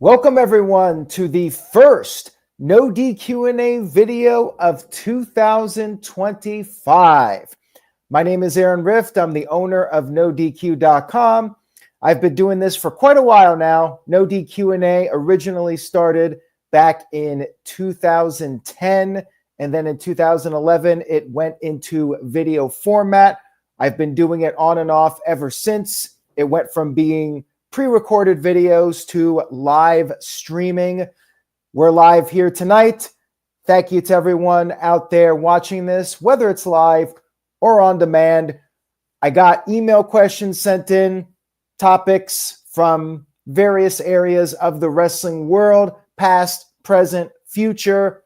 Welcome everyone to the first NoDQ&A video of 2025. My name is Aaron Rift. I'm the owner of NoDQ.com. I've been doing this for quite a while now. NoDQ&A originally started back in 2010, and then in 2011, it went into video format. I've been doing it on and off ever since. It went from being pre-recorded videos to live streaming. We're live here tonight. Thank you to everyone out there watching this, whether it's live or on demand. I got email questions sent in, topics from various areas of the wrestling world, past, present, future.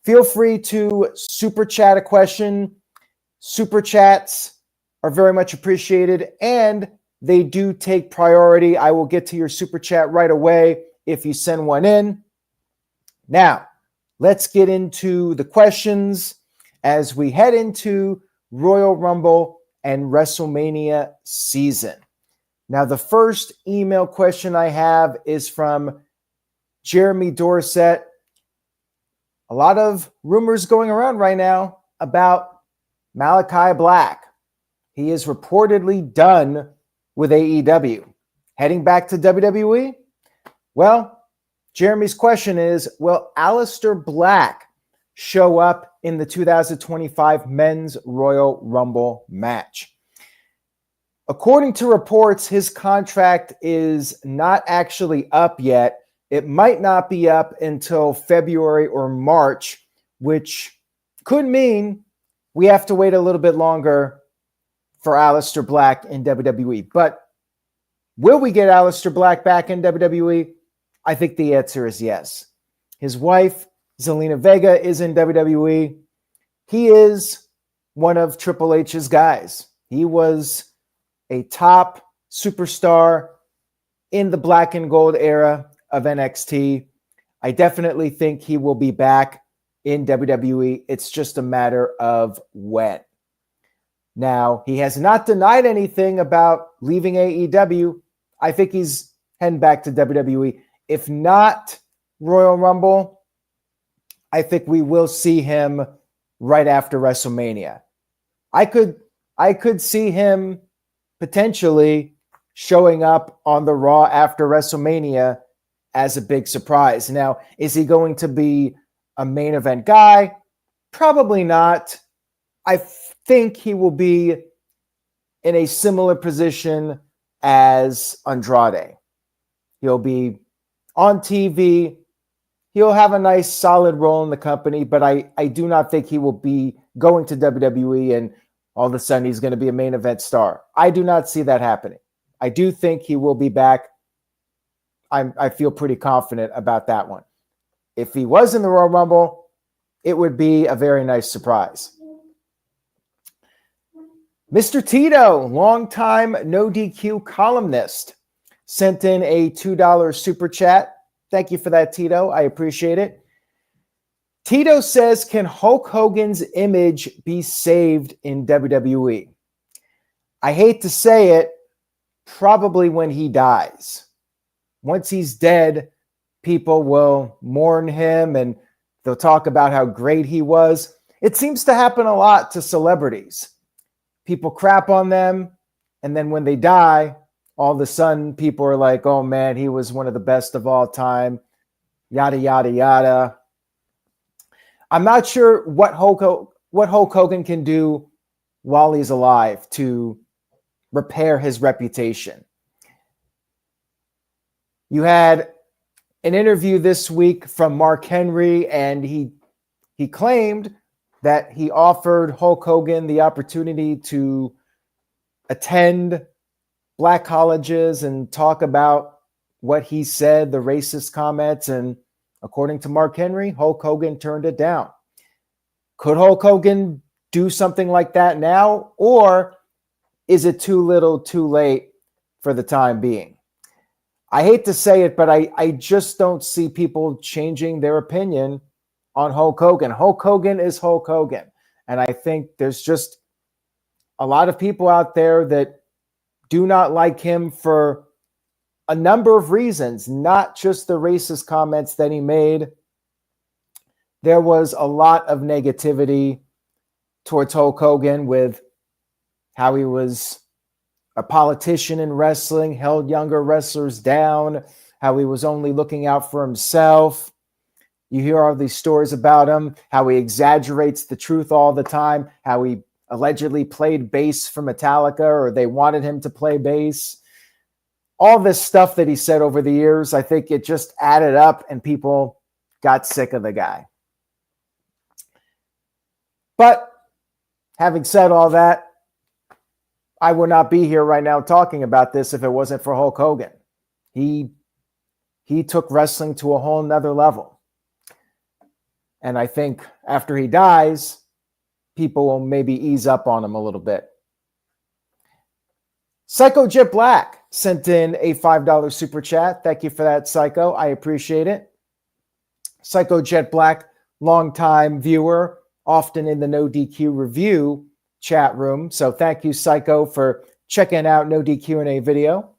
Feel free to super chat a question. Super chats are very much appreciated, and they do take priority. I will get to your super chat right away if you send one in. Now, let's get into the questions as we head into Royal Rumble and WrestleMania season. Now, the first email question I have is from Jeremy Dorset. A lot of rumors going around right now about Malakai Black. He is reportedly done with AEW. Heading back to WWE? Well, Jeremy's question is, will Aleister Black show up in the 2025 Men's Royal Rumble match? According to reports, his contract is not actually up yet. It might not be up until February or March, which could mean we have to wait a little bit longer for Aleister Black in WWE. But will we get Aleister Black back in WWE? I think the answer is yes. His wife, Zelina Vega, is in WWE. He is one of Triple H's guys. He was a top superstar in the black and gold era of NXT. I definitely think he will be back in WWE. It's just a matter of when. Now, he has not denied anything about leaving AEW. I think he's heading back to WWE. If not Royal Rumble, I think we will see him right after WrestleMania. I could see him potentially showing up on the Raw after WrestleMania as a big surprise. Now, is he going to be a main event guy? Probably not. I think he will be in a similar position as Andrade. He'll be on TV. He'll have a nice solid role in the company, but I do not think he will be going to WWE and all of a sudden he's going to be a main event star. I do not see that happening. I do think he will be back. I feel pretty confident about that one. If he was in the Royal Rumble, it would be a very nice surprise. Mr. Tito, longtime NoDQ columnist, sent in a $2 super chat. Thank you for that, Tito. I appreciate it. Tito says, can Hulk Hogan's image be saved in WWE? I hate to say it, probably when he dies. Once he's dead, people will mourn him and they'll talk about how great he was. It seems to happen a lot to celebrities. People crap on them, and then when they die, all of a sudden people are like, oh man, he was one of the best of all time, yada, yada, yada. I'm not sure what Hulk Hogan can do while he's alive to repair his reputation. You had an interview this week from Mark Henry, and he claimed that he offered Hulk Hogan the opportunity to attend black colleges and talk about what he said, the racist comments. And according to Mark Henry, Hulk Hogan turned it down. Could Hulk Hogan do something like that now? Or is it too little too late for the time being? I hate to say it, but I just don't see people changing their opinion on Hulk Hogan. Hulk Hogan is Hulk Hogan. And I think there's just a lot of people out there that do not like him for a number of reasons, not just the racist comments that he made. There was a lot of negativity towards Hulk Hogan with how he was a politician in wrestling, held younger wrestlers down, how he was only looking out for himself. You hear all these stories about him, how he exaggerates the truth all the time, how he allegedly played bass for Metallica, or they wanted him to play bass. All this stuff that he said over the years, I think it just added up and people got sick of the guy. But having said all that, I would not be here right now talking about this if it wasn't for Hulk Hogan. He took wrestling to a whole nother level. And I think after he dies, people will maybe ease up on him a little bit. Psycho Jet Black sent in a $5 super chat. Thank you for that, Psycho. I appreciate it. Psycho Jet Black, longtime viewer, often in the No DQ review chat room. So thank you, Psycho, for checking out No DQ&A video.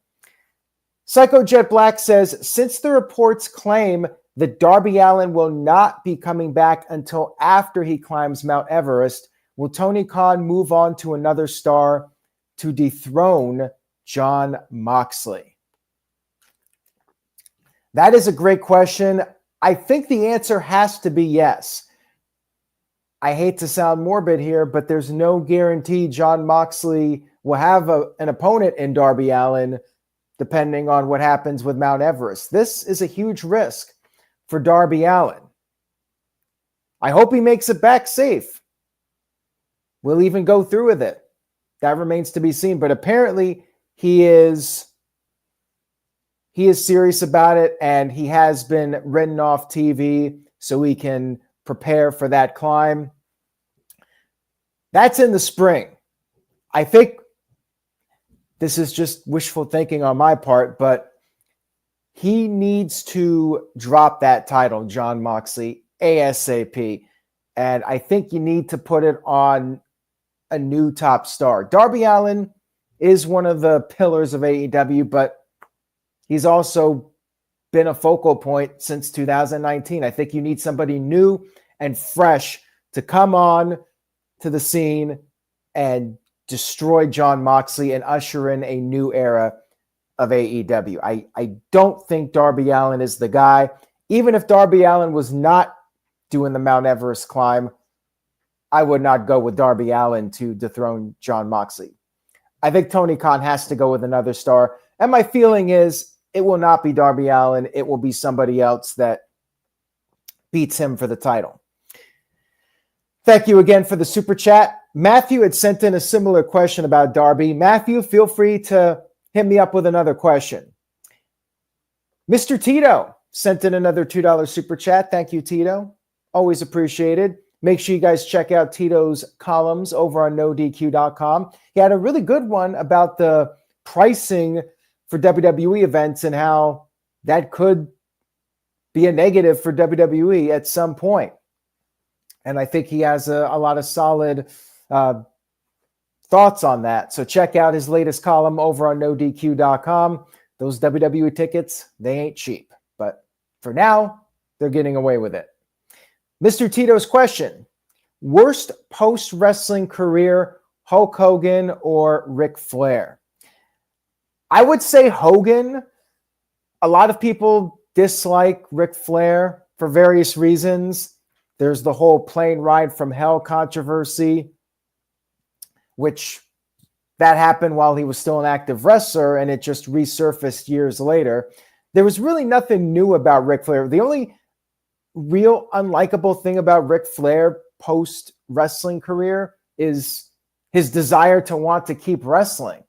Psycho Jet Black says, since the reports claim that Darby Allin will not be coming back until after he climbs Mount Everest, will Tony Khan move on to another star to dethrone Jon Moxley? That is a great question. I think the answer has to be yes. I hate to sound morbid here, but there's no guarantee Jon Moxley will have an opponent in Darby Allin, depending on what happens with Mount Everest. This is a huge risk for Darby Allin. I hope he makes it back safe. We'll even go through with it. That remains to be seen. But apparently he is serious about it, and he has been written off TV so he can prepare for that climb. That's in the spring. I think this is just wishful thinking on my part, but he needs to drop that title, Jon Moxley, ASAP. And I think you need to put it on a new top star. Darby Allin is one of the pillars of AEW, but he's also been a focal point since 2019. I think you need somebody new and fresh to come on to the scene and destroy Jon Moxley and usher in a new era of AEW. I don't think Darby Allin is the guy. Even if Darby Allin was not doing the Mount Everest climb, I would not go with Darby Allin to dethrone Jon Moxley. I think Tony Khan has to go with another star. And my feeling is it will not be Darby Allin. It will be somebody else that beats him for the title. Thank you again for the super chat. Matthew had sent in a similar question about Darby. Matthew, feel free to hit me up with another question. Mr. Tito sent in another $2 super chat. Thank you, Tito. Always appreciated. Make sure you guys check out Tito's columns over on NoDQ.com. He had a really good one about the pricing for WWE events and how that could be a negative for WWE at some point. And I think he has a lot of solid thoughts on that. So check out his latest column over on NoDQ.com. Those WWE tickets, they ain't cheap. But for now, they're getting away with it. Mr. Tito's question: worst post-wrestling career, Hulk Hogan or Ric Flair? I would say Hogan. A lot of people dislike Ric Flair for various reasons. There's the whole plane ride from hell controversy, which that happened while he was still an active wrestler, and it just resurfaced years later. There was really nothing new about Ric Flair. The only real unlikable thing about Ric Flair post-wrestling career is his desire to want to keep wrestling.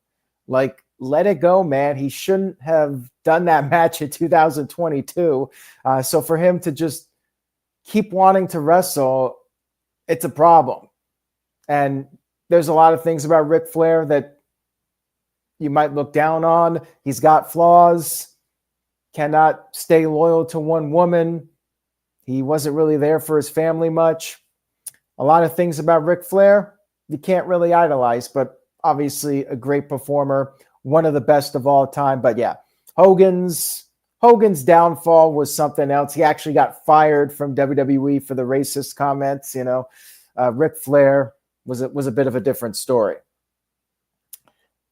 Like, let it go, man. He shouldn't have done that match in 2022. So for him to just keep wanting to wrestle, it's a problem. And there's a lot of things about Ric Flair that you might look down on. He's got flaws, cannot stay loyal to one woman. He wasn't really there for his family much. A lot of things about Ric Flair you can't really idolize, but obviously a great performer, one of the best of all time. But yeah, Hogan's downfall was something else. He actually got fired from WWE for the racist comments. Ric Flair was a bit of a different story.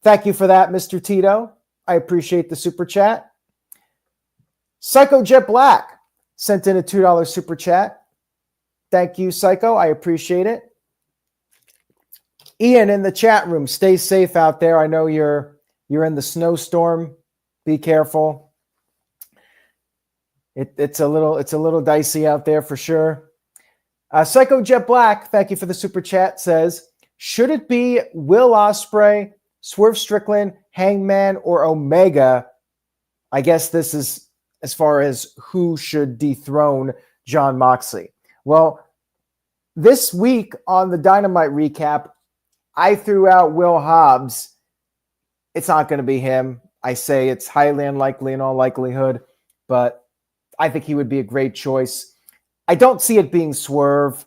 Thank you for that, Mr. Tito. I appreciate the super chat. Psycho Jet Black sent in a $2 super chat. Thank you, Psycho. I appreciate it. Ian in the chat room, stay safe out there. I know you're in the snowstorm. Be careful. It's a little dicey out there for sure. Psycho Jet Black, thank you for the super chat, says, should it be Will Ospreay, Swerve Strickland, Hangman, or Omega? I guess this is as far as who should dethrone Jon Moxley. Well, this week on the Dynamite recap, I threw out Will Hobbs. It's not going to be him. I say it's highly unlikely in all likelihood, but I think he would be a great choice. I don't see it being Swerve.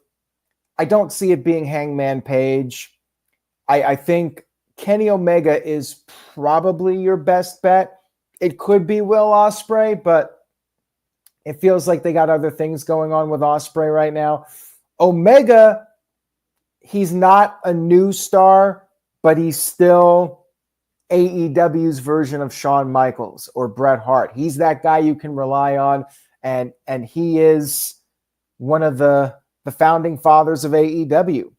I don't see it being Hangman Page. I think Kenny Omega is probably your best bet. It could be Will Ospreay, but it feels like they got other things going on with Ospreay right now. Omega, he's not a new star, but he's still AEW's version of Shawn Michaels or Bret Hart. He's that guy you can rely on, and he is one of the founding fathers of AEW.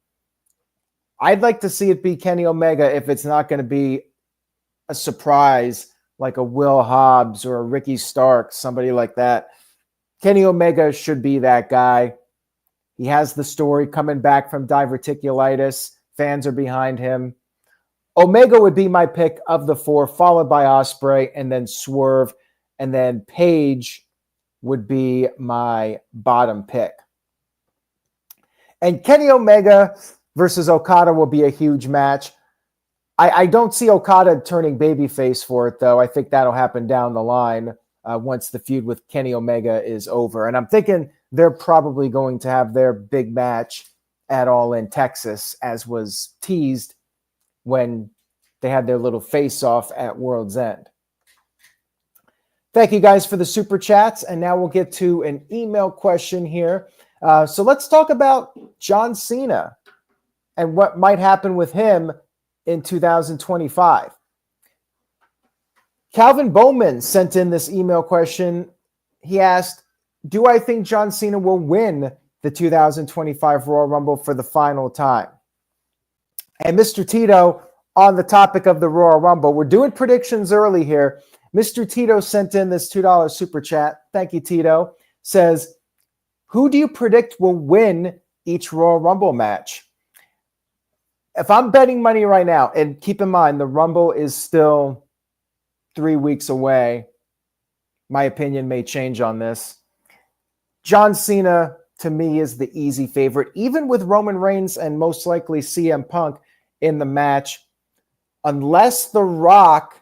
I'd like to see it be Kenny Omega if it's not going to be a surprise like a Will Hobbs or a Ricky Starks, somebody like that. Kenny Omega should be that guy. He has the story coming back from diverticulitis. Fans are behind him. Omega would be my pick of the four, followed by Ospreay and then Swerve, and then Page would be my bottom pick. And Kenny Omega versus Okada will be a huge match. I don't see Okada turning babyface for it, though. I think that'll happen down the line once the feud with Kenny Omega is over. And I'm thinking they're probably going to have their big match at All In Texas, as was teased when they had their little face-off at World's End. Thank you guys for the super chats. And now we'll get to an email question here. So let's talk about John Cena and what might happen with him in 2025. Calvin Bowman sent in this email question. He asked, do I think John Cena will win the 2025 Royal Rumble for the final time? And Mr. Tito, on the topic of the Royal Rumble, we're doing predictions early here. Mr. Tito sent in this $2 super chat. Thank you, Tito. Says, who do you predict will win each Royal Rumble match? If I'm betting money right now, and keep in mind, the Rumble is still 3 weeks away. My opinion may change on this. John Cena, to me, is the easy favorite, even with Roman Reigns and most likely CM Punk in the match. Unless The Rock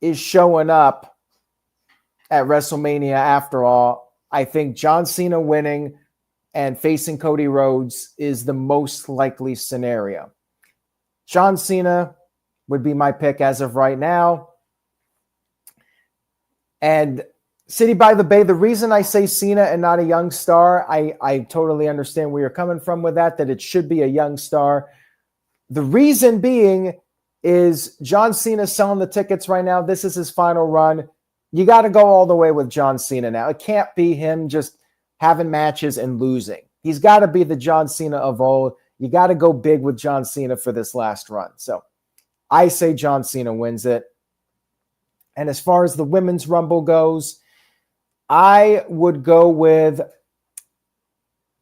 is showing up at WrestleMania after all, I think John Cena winning and facing Cody Rhodes is the most likely scenario. John Cena would be my pick as of right now. And City by the Bay, the reason I say Cena and not a young star, I totally understand where you're coming from with that it should be a young star. The reason being is John Cena selling the tickets right now. This is his final run. You got to go all the way with John Cena now. It can't be him just having matches and losing. He's got to be the John Cena of old. You got to go big with John Cena for this last run. So I say John Cena wins it. And as far as the Women's Rumble goes, I would go with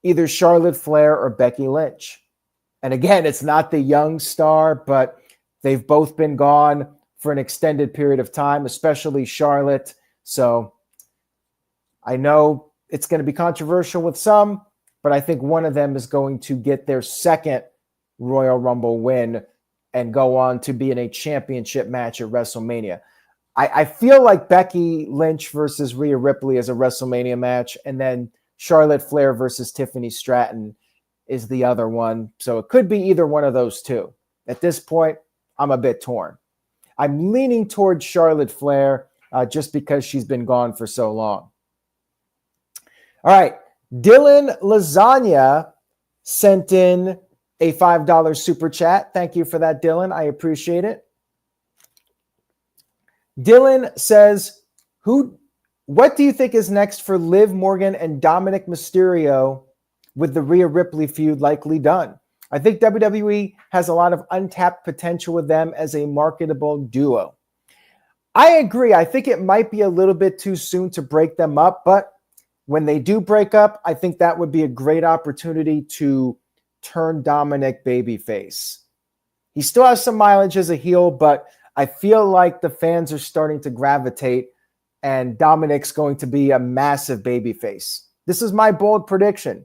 either Charlotte Flair or Becky Lynch. And again, it's not the young star, but they've both been gone for an extended period of time, especially Charlotte. So I know it's going to be controversial with some, but I think one of them is going to get their second Royal Rumble win and go on to be in a championship match at WrestleMania. I feel like Becky Lynch versus Rhea Ripley is a WrestleMania match, and then Charlotte Flair versus Tiffany Stratton is the other one. So it could be either one of those two. At this point, I'm a bit torn. I'm leaning towards Charlotte Flair just because she's been gone for so long. All right. Dylan Lasagna sent in a $5 super chat. Thank you for that, Dylan. I appreciate it. Dylan says, what do you think is next for Liv Morgan and Dominic Mysterio with the Rhea Ripley feud likely done? I think WWE has a lot of untapped potential with them as a marketable duo. I agree. I think it might be a little bit too soon to break them up, but when they do break up, I think that would be a great opportunity to turn Dominic babyface. He still has some mileage as a heel, but I feel like the fans are starting to gravitate, and Dominic's going to be a massive babyface. This is my bold prediction.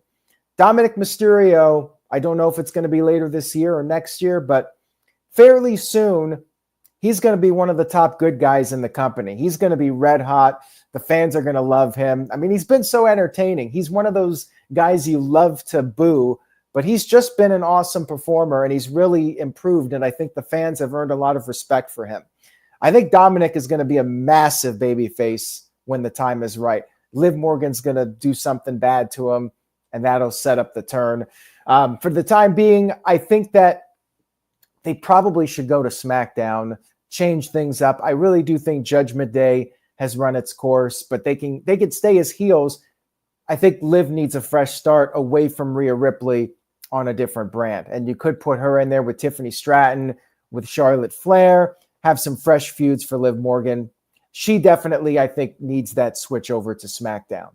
Dominic Mysterio, I don't know if it's going to be later this year or next year, but fairly soon, he's going to be one of the top good guys in the company. He's going to be red hot. The fans are going to love him. I mean, he's been so entertaining. He's one of those guys you love to boo, but he's just been an awesome performer, and he's really improved, and I think the fans have earned a lot of respect for him. I think Dominic is going to be a massive babyface when the time is right. Liv Morgan's going to do something bad to him, and that'll set up the turn. For the time being, I think that they probably should go to SmackDown, change things up. I really do think Judgment Day has run its course, but they can stay as heels. I think Liv needs a fresh start away from Rhea Ripley on a different brand. And you could put her in there with Tiffany Stratton, with Charlotte Flair, have some fresh feuds for Liv Morgan. She definitely, I think, needs that switch over to SmackDown.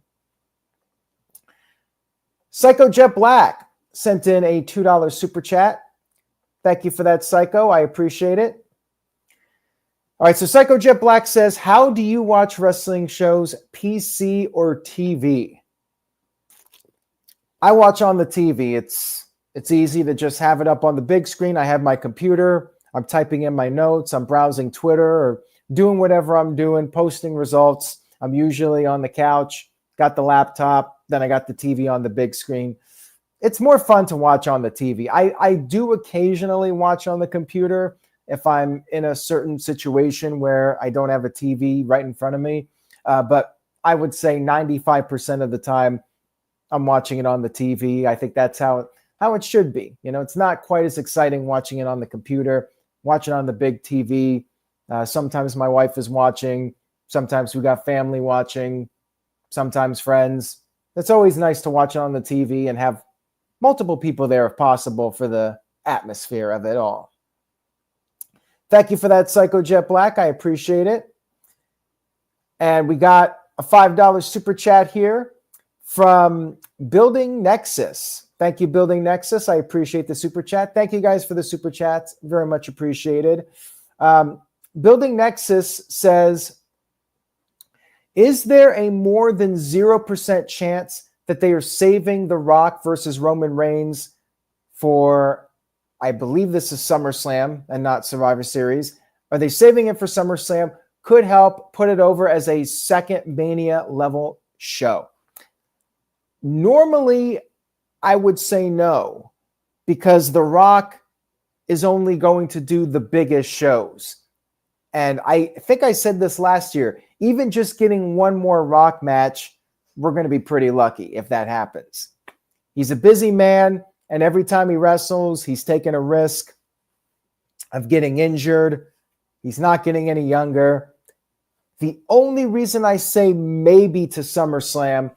Psycho Jet Black sent in a $2 super chat. Thank you for that, Psycho. I appreciate it. All right, so Psycho Jet Black says, how do you watch wrestling shows, PC or TV? I watch on the TV. It's easy to just have it up on the big screen. I have my computer. I'm typing in my notes. I'm browsing Twitter or doing whatever I'm doing, posting results. I'm usually on the couch, got the laptop, then I got the TV on the big screen. It's more fun to watch on the TV. I do occasionally watch on the computer if I'm in a certain situation where I don't have a TV right in front of me. But I would say 95% of the time I'm watching it on the TV. I think that's how it should be. You know, it's not quite as exciting watching it on the computer, watching on the big TV. Sometimes my wife is watching. Sometimes we got family watching. Sometimes friends. It's always nice to watch it on the TV and have multiple people there if possible for the atmosphere of it all. Thank you for that, Psycho Jet Black. I appreciate it. And we got a $5 super chat here from Building Nexus. Thank you, Building Nexus. I appreciate the super chat. Thank you guys for the super chats. Very much appreciated. Building Nexus says, is there a more than 0% chance that they are saving The Rock versus Roman Reigns for, I believe this is SummerSlam and not Survivor Series? Are they saving it for SummerSlam? Could help put it over as a second Mania level show. Normally, I would say no, because The Rock is only going to do the biggest shows. And I think I said this last year, even just getting one more Rock match, we're going to be pretty lucky if that happens. He's a busy man, and every time he wrestles, he's taking a risk of getting injured. He's not getting any younger. The only reason I say maybe to SummerSlam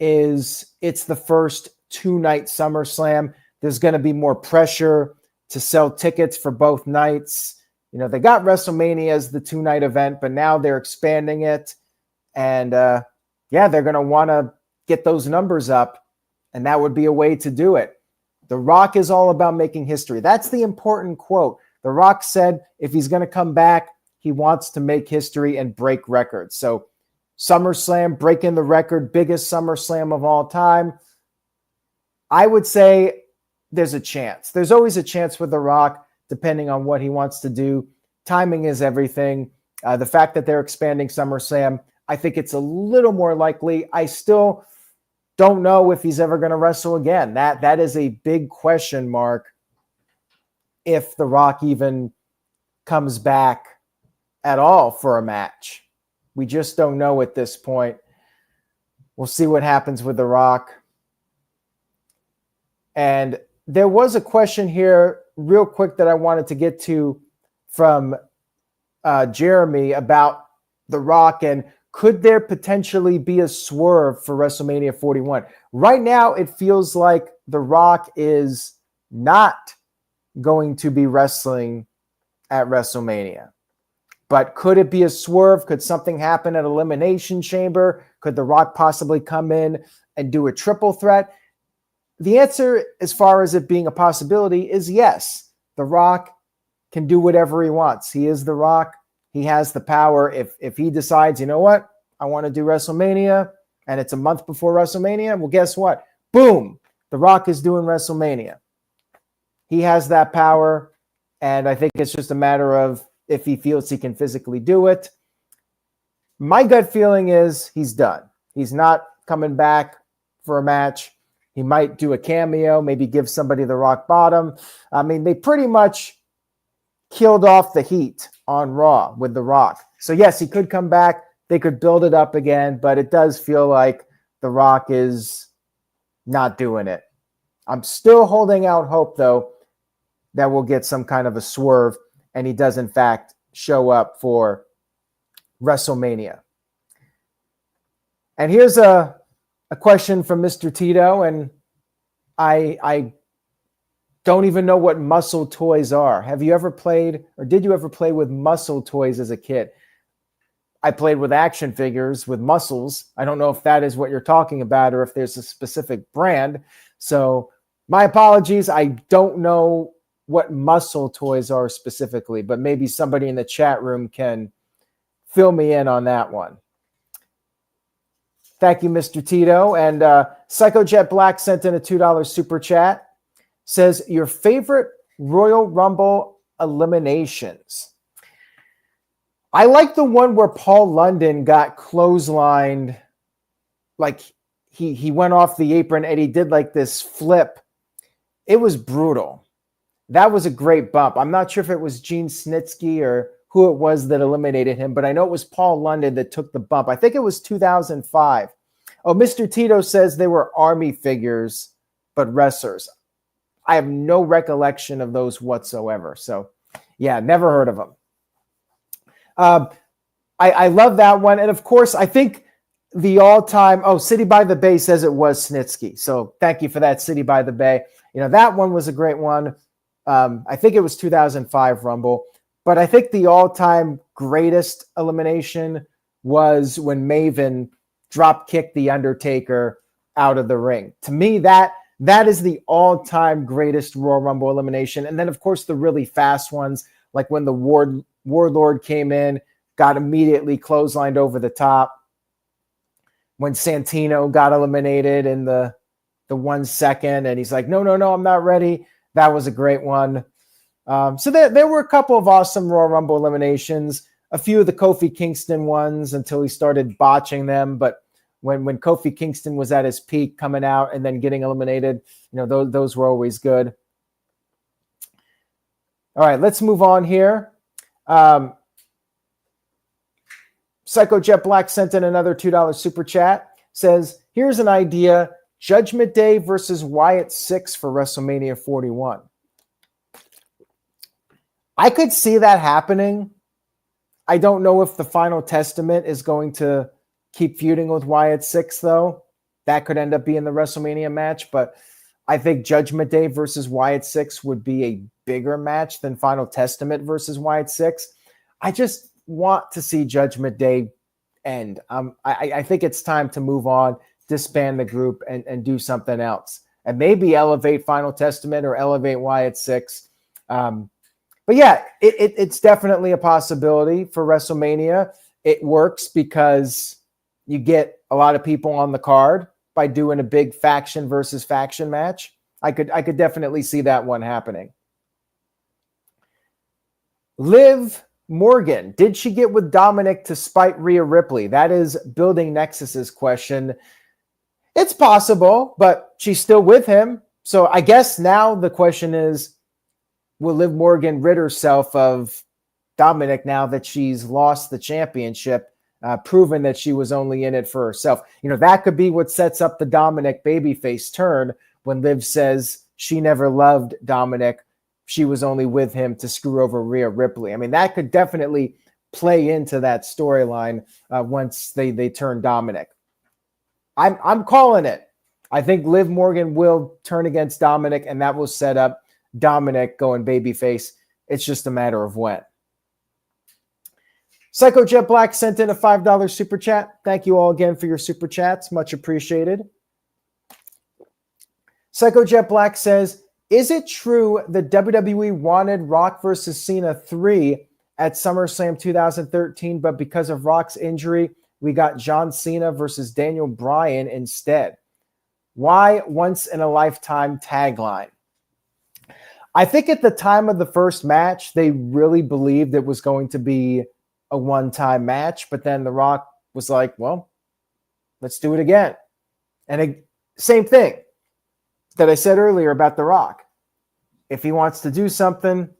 is it's the first two-night SummerSlam. There's going to be more pressure to sell tickets for both nights. You know, they got WrestleMania as the two-night event, but now they're expanding it. And, they're going to want to get those numbers up, and that would be a way to do it. The Rock is all about making history. That's the important quote. The Rock said if he's going to come back, he wants to make history and break records. So SummerSlam, breaking the record, biggest SummerSlam of all time. I would say there's a chance. There's always a chance with The Rock, depending on what he wants to do. Timing is everything. The fact that they're expanding SummerSlam, I think it's a little more likely. I still don't know if he's ever going to wrestle again. That is a big question mark if The Rock even comes back at all for a match. We just don't know at this point. We'll see what happens with The Rock. And there was a question here real quick that I wanted to get to from Jeremy about The Rock, and could there potentially be a swerve for WrestleMania 41? Right now, it feels like The Rock is not going to be wrestling at WrestleMania. But could it be a swerve? Could something happen at Elimination Chamber? Could The Rock possibly come in and do a triple threat? The answer, as far as it being a possibility, is yes. The Rock can do whatever he wants. He is The Rock. He has the power. If he decides, you know what, I want to do WrestleMania, and it's a month before WrestleMania, well, guess what? Boom, The Rock is doing WrestleMania. He has that power, and I think it's just a matter of if he feels he can physically do it. My gut feeling is he's done. He's not coming back for a match. He might do a cameo, maybe give somebody the rock bottom. I mean, they pretty much killed off the heat on Raw with The Rock. So yes, he could come back. They could build it up again, but it does feel like The Rock is not doing it. I'm still holding out hope, though, that we'll get some kind of a swerve and he does, in fact, show up for WrestleMania. And here's a question from Mr. Tito, and I don't even know what muscle toys are. Have you ever played, or did you ever play with muscle toys as a kid? I played with action figures with muscles. I don't know if that is what you're talking about or if there's a specific brand. So my apologies. I don't know what muscle toys are specifically, but maybe somebody in the chat room can fill me in on that one. Thank you, Mr. Tito. And Psychojet Black sent in a $2 super chat. Says, your favorite Royal Rumble eliminations. I like the one where Paul London got clotheslined. Like he went off the apron and he did like this flip. It was brutal. That was a great bump. I'm not sure if it was Gene Snitsky or who it was that eliminated him, but I know it was Paul London that took the bump. I think it was 2005. Oh, Mr. Tito says they were Army figures, but wrestlers. I have no recollection of those whatsoever. So, yeah, never heard of them. I love that one. And, of course, I think the all-time – City by the Bay says it was Snitsky. So thank you for that, City by the Bay. You know, that one was a great one. I think it was 2005 Rumble. But I think the all-time greatest elimination was when Maven drop-kicked The Undertaker out of the ring. To me, that is the all-time greatest Royal Rumble elimination. And then, of course, the really fast ones, like when the Warlord came in, got immediately clotheslined over the top. When Santino got eliminated in the 1 second, and he's like, no, I'm not ready. That was a great one. So there were a couple of awesome Royal Rumble eliminations, a few of the Kofi Kingston ones until he started botching them. But when Kofi Kingston was at his peak coming out and then getting eliminated, you know, those were always good. All right, let's move on here. Psychojet Black sent in another $2 super chat. Says, here's an idea. Judgment Day versus Wyatt 6 for WrestleMania 41. I could see that happening. I don't know if the Final Testament is going to keep feuding with Wyatt 6, though. That could end up being the WrestleMania match, but I think Judgment Day versus Wyatt 6 would be a bigger match than Final Testament versus Wyatt 6. I just want to see Judgment Day end. I think it's time to move on, disband the group, and do something else. And maybe elevate Final Testament or elevate Wyatt 6. But yeah, it's definitely a possibility for WrestleMania. It works because you get a lot of people on the card by doing a big faction versus faction match. I could definitely see that one happening. Liv Morgan, did she get with Dominic to spite Rhea Ripley? That is Building Nexus's question. It's possible, but she's still with him. So I guess now the question is, will Liv Morgan rid herself of Dominic now that she's lost the championship? proven that she was only in it for herself. That could be what sets up the Dominic babyface turn when Liv says she never loved Dominic. She was only with him to screw over Rhea Ripley. I mean, that could definitely play into that storyline once they turn Dominic. I'm calling it. I think Liv Morgan will turn against Dominic, and that will set up Dominic going babyface. It's just a matter of when. Psycho Jet Black sent in a $5 super chat. Thank you all again for your super chats. Much appreciated. Psycho Jet Black says, is it true that WWE wanted Rock versus Cena 3 at SummerSlam 2013, but because of Rock's injury, we got John Cena versus Daniel Bryan instead? Why once-in-a-lifetime tagline? I think at the time of the first match, they really believed it was going to be a one-time match, but then The Rock was like, well, let's do it again. And same thing that I said earlier about The Rock. If he wants to do something,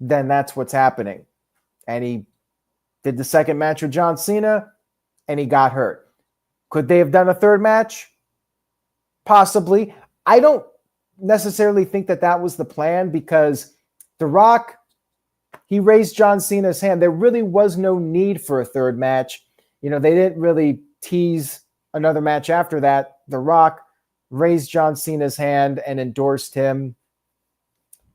then that's what's happening. And he did the second match with John Cena, and he got hurt. Could they have done a third match? Possibly. I don't necessarily think that was the plan, because The Rock, he raised John Cena's hand. There really was no need for a third match. They didn't really tease another match after that. The Rock raised John Cena's hand and endorsed him.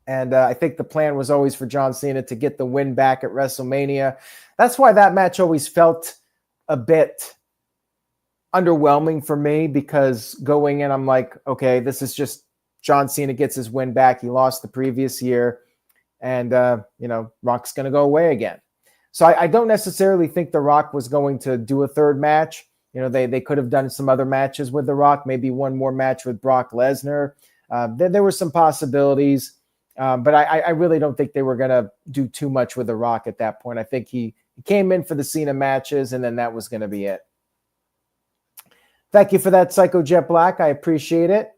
And I think the plan was always for John Cena to get the win back at WrestleMania. That's why that match always felt a bit underwhelming for me, because going in, I'm like, okay, this is just John Cena gets his win back. He lost the previous year, and, Rock's going to go away again. So I don't necessarily think The Rock was going to do a third match. They could have done some other matches with The Rock, maybe one more match with Brock Lesnar. There were some possibilities, but I really don't think they were going to do too much with The Rock at that point. I think he came in for the Cena matches, and then that was going to be it. Thank you for that, Psycho Jet Black. I appreciate it.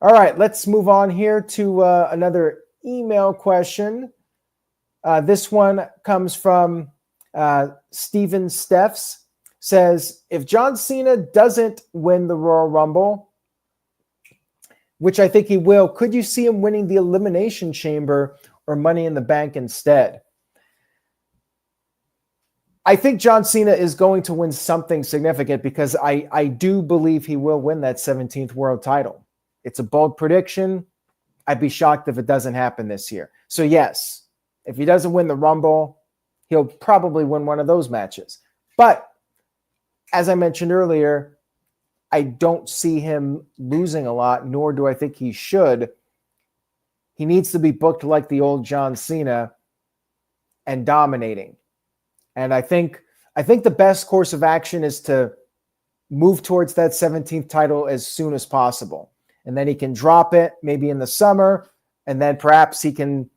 All right, let's move on here to another email question. This one comes from Steven Steffs. Says, if John Cena doesn't win the Royal Rumble, which I think he will, could you see him winning the Elimination Chamber or Money in the Bank instead? I think John Cena is going to win something significant, because I do believe he will win that 17th world title. It's a bold prediction. I'd be shocked if it doesn't happen this year. So yes, if he doesn't win the Rumble, he'll probably win one of those matches. But as I mentioned earlier, I don't see him losing a lot, nor do I think he should. He needs to be booked like the old John Cena and dominating. And I think the best course of action is to move towards that 17th title as soon as possible. And then he can drop it maybe in the summer, and then perhaps he can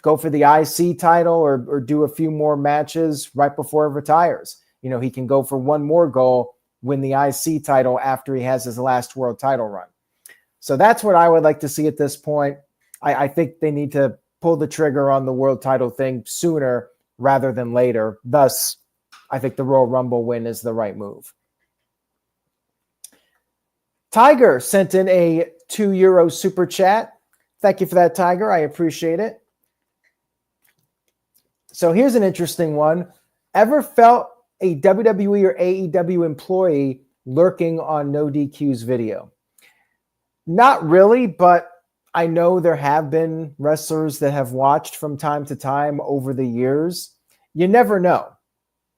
go for the IC title or do a few more matches right before he retires. He can go for one more goal, win the IC title after he has his last world title run. So that's what I would like to see at this point. I think they need to pull the trigger on the world title thing sooner rather than later. Thus, I think the Royal Rumble win is the right move. Tiger sent in a €2 super chat. Thank you for that, Tiger. I appreciate it. So here's an interesting one. Ever felt a WWE or AEW employee lurking on NoDQ's video? Not really, but I know there have been wrestlers that have watched from time to time over the years. You never know.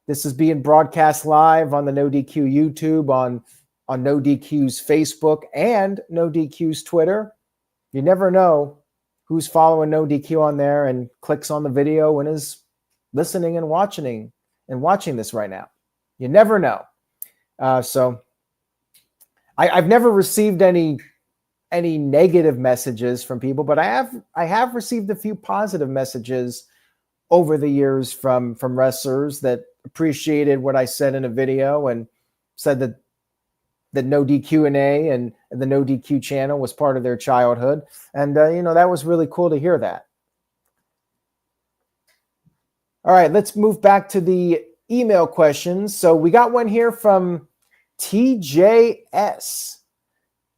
This is being broadcast live on the NoDQ YouTube, on NoDQ's Facebook, and NoDQ's Twitter. You never know who's following NoDQ on there and clicks on the video and is listening and watching this right now. You never know. So I've never received any negative messages from people, but I have received a few positive messages over the years from wrestlers that appreciated what I said in a video and said that NoDQ&A and the NoDQ channel was part of their childhood. And, that was really cool to hear that. All right, let's move back to the email questions. So we got one here from TJS.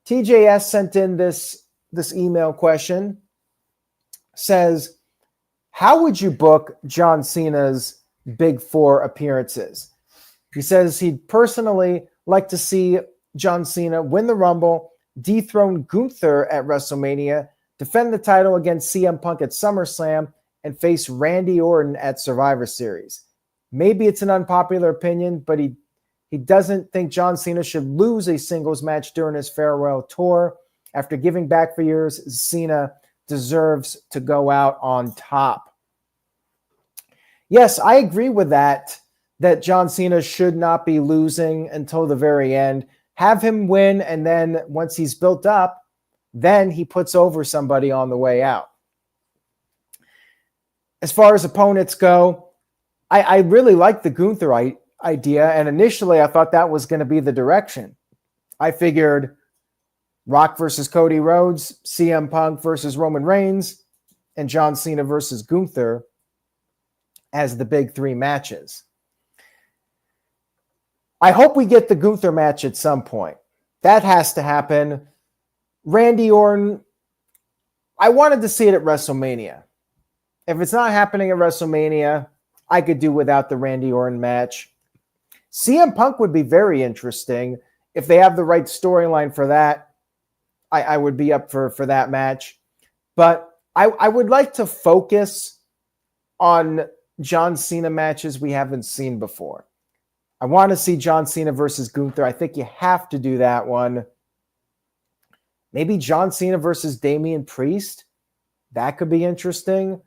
TJS sent in this email question. Says, how would you book John Cena's Big Four appearances? He says he'd personally like to see John Cena win the Rumble, dethrone Gunther at WrestleMania, defend the title against CM Punk at SummerSlam, and face Randy Orton at Survivor Series. Maybe it's an unpopular opinion, but he doesn't think John Cena should lose a singles match during his farewell tour. After giving back for years, Cena deserves to go out on top. Yes, I agree with that John Cena should not be losing until the very end. Have him win, and then once he's built up, then he puts over somebody on the way out. As far as opponents go, I really like the Gunther idea, and initially I thought that was going to be the direction. I figured Rock versus Cody Rhodes, CM Punk versus Roman Reigns, and John Cena versus Gunther as the big three matches. I hope we get the Gunther match at some point. That has to happen. Randy Orton, I wanted to see it at WrestleMania. If it's not happening at WrestleMania, I could do without the Randy Orton match. CM Punk would be very interesting. If they have the right storyline for that, I would be up for that match. But I would like to focus on John Cena matches we haven't seen before. I want to see John Cena versus Gunther. I think you have to do that one. Maybe John Cena versus Damian Priest. That could be interesting.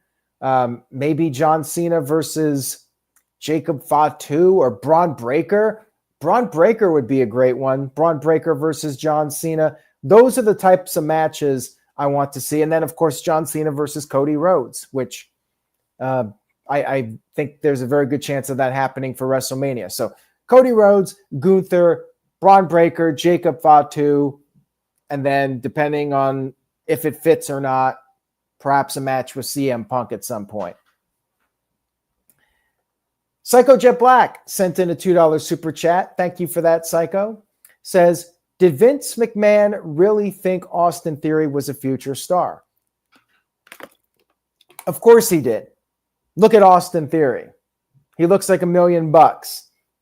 Maybe John Cena versus Jacob Fatu or Braun Breaker. Braun Breaker would be a great one. Braun Breaker versus John Cena. Those are the types of matches I want to see. And then, of course, John Cena versus Cody Rhodes, which I think there's a very good chance of that happening for WrestleMania. So Cody Rhodes, Gunther, Braun Breaker, Jacob Fatu, and then depending on if it fits or not, perhaps a match with CM Punk at some point. Psycho Jet Black sent in a $2 super chat. Thank you for that, Psycho. Says, did Vince McMahon really think Austin Theory was a future star? Of course he did. Look at Austin Theory. He looks like $1 million.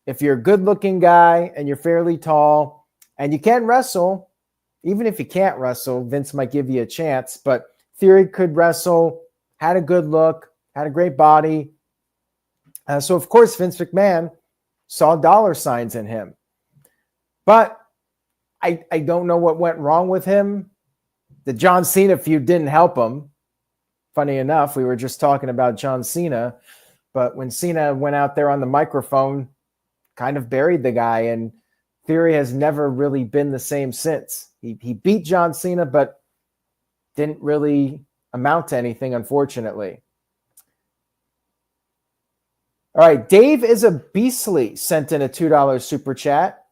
If you're a good-looking guy and you're fairly tall and you can wrestle, even if you can't wrestle, Vince might give you a chance. But Theory could wrestle, had a good look, had a great body. So, of course, Vince McMahon saw dollar signs in him. But I don't know what went wrong with him. The John Cena feud didn't help him. Funny enough, we were just talking about John Cena. But when Cena went out there on the microphone, kind of buried the guy, and Theory has never really been the same since. He beat John Cena, but didn't really amount to anything, unfortunately. All right, Dave is a Beastly sent in a $2 super chat.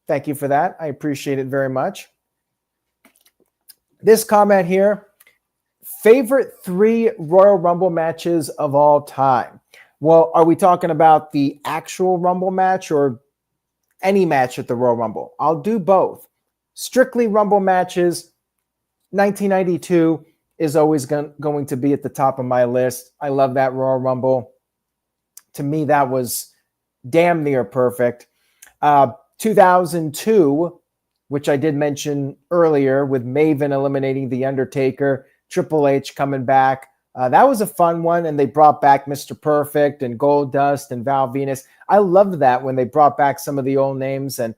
Thank you for that. I appreciate it very much. This comment here, favorite 3 Royal Rumble matches of all time. Well, are we talking about the actual Rumble match or any match at the Royal Rumble? I'll do both. Strictly Rumble matches, 1992 is always going to be at the top of my list. I love that Royal Rumble. To me, that was damn near perfect. 2002, which I did mention earlier, with Maven eliminating The Undertaker, Triple H coming back. That was a fun one, and they brought back Mr. Perfect and Goldust and Val Venus. I loved that when they brought back some of the old names, and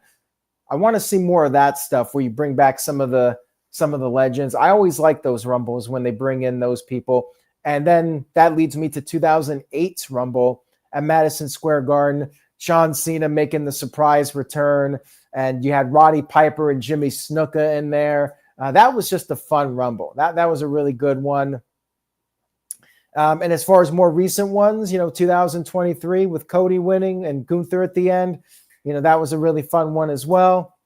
I want to see more of that stuff where you bring back some of the legends. I always like those Rumbles when they bring in those people. And then that leads me to 2008's Rumble at Madison Square Garden. John Cena making the surprise return, and you had Roddy Piper and Jimmy Snuka in there. That was just a fun Rumble. That was a really good one. And as far as more recent ones, 2023 with Cody winning and Gunther at the end, that was a really fun one as well.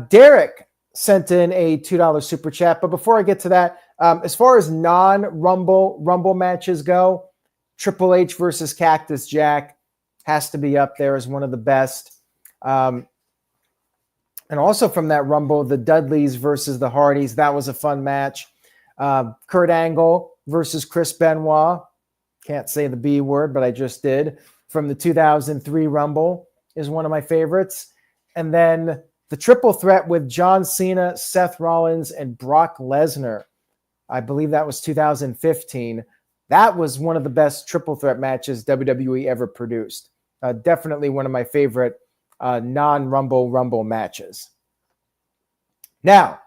Derek sent in a $2 super chat. But before I get to that, as far as non-Rumble matches go, Triple H versus Cactus Jack has to be up there as one of the best. And also from that Rumble, the Dudleys versus the Hardys. That was a fun match. Kurt Angle versus Chris Benoit. Can't say the B word, but I just did. From the 2003 Rumble is one of my favorites. And then the triple threat with John Cena, Seth Rollins, and Brock Lesnar. I believe that was 2015. That was one of the best triple threat matches WWE ever produced. Definitely one of my favorite non-Rumble Rumble matches. Now,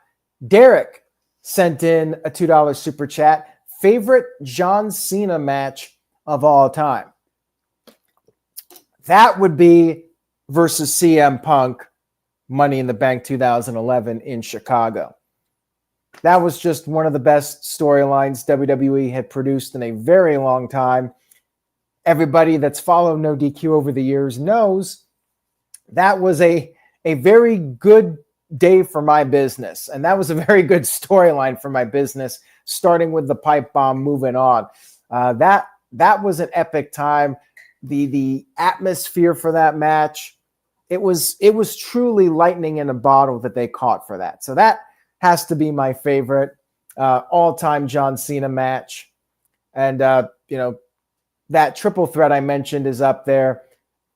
Derek sent in a $2 super chat. Favorite John Cena match of all time? That would be versus CM Punk, Money in the Bank 2011 in Chicago. That was just one of the best storylines WWE had produced in a very long time. Everybody that's followed No DQ over the years knows that was a very good day for my business. And that was a very good storyline for my business, starting with the pipe bomb, moving on. That was an epic time. The atmosphere for that match, it was truly lightning in a bottle that they caught for that. So that has to be my favorite all-time John Cena match. And, that triple threat I mentioned is up there.